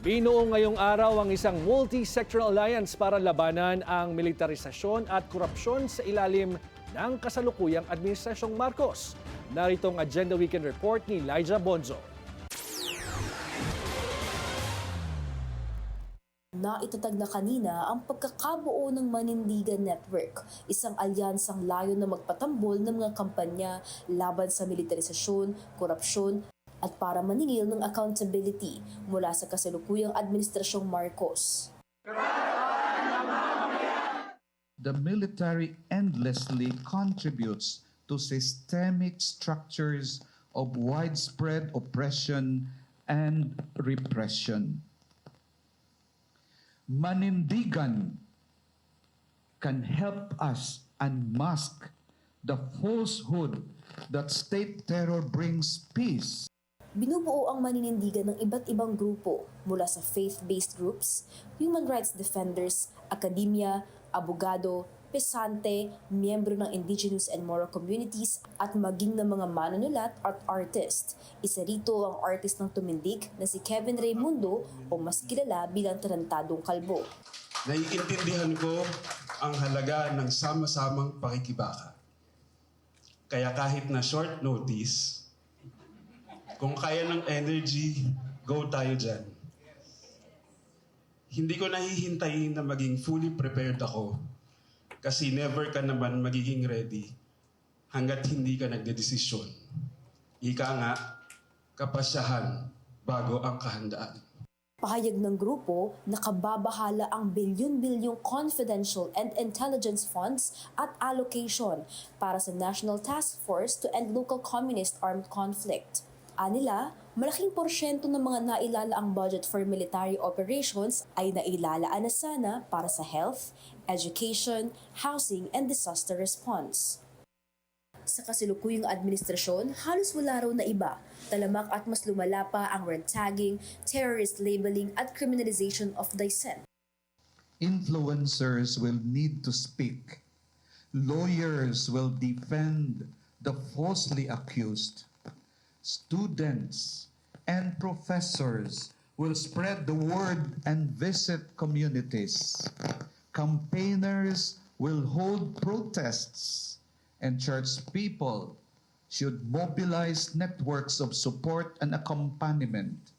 Binuo ngayong araw ang isang multi-sectoral alliance para labanan ang militarisasyon at korupsyon sa ilalim ng kasalukuyang Administrasyong Marcos. Narito ang Agenda Weekend Report ni Elijah Bonzo. Naitatag na kanina ang pagkakabuo ng Manindigan Network, isang alyansang layo na magpatambol ng mga kampanya laban sa militarisasyon, korupsyon at para maningil ng accountability mula sa kasalukuyang Administrasyong Marcos. The military endlessly contributes to systemic structures of widespread oppression and repression. Manindigan can help us unmask the falsehood that state terror brings peace. Binubuo ang Maninindigan ng iba't ibang grupo mula sa faith-based groups, human rights defenders, akademya, abogado, pesante, miyembro ng indigenous and Moro communities at maging ng mga manunulat at artist. Isa rito ang artist ng tumindig na si Kevin Raimundo o mas kilala bilang Tarantadong Kalbo. Naiintindihan ko ang halaga ng sama-samang pakikibaka. Kaya kahit na short notice, kung kaya ng energy, go tayo dyan. Hindi ko nahihintayin na maging fully prepared ako kasi never ka naman magiging ready hanggat hindi ka nagdedesisyon. Ika nga, kapasyahan bago ang kahandaan. Pahayag ng grupo, nakababahala ang bilyon-bilyong confidential and intelligence funds at allocation para sa National Task Force to End Local Communist Armed Conflict. Anila, malaking porsyento ng mga nailalaang budget for military operations ay nailalaan na sana para sa health, education, housing, and disaster response. Sa kasalukuyang administrasyon, halos wala raw na iba. Talamak at mas lumala pa ang red tagging, terrorist labeling at criminalization of dissent. Influencers will need to speak. Lawyers will defend the falsely accused. Students and professors will spread the word and visit communities. Campaigners will hold protests, and church people should mobilize networks of support and accompaniment.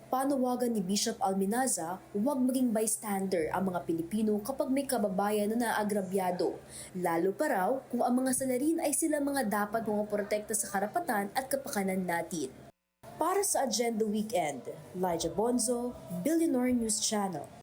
Panawagan ni Bishop Alminaza, huwag maging bystander ang mga Pilipino kapag may kababayan na naagrabyado. Lalo pa raw kung ang mga salarin ay sila mga dapat pumoprotekta sa karapatan at kapakanan natin. Para sa Agenda Weekend, Elijah Bonzo, Billionaire News Channel.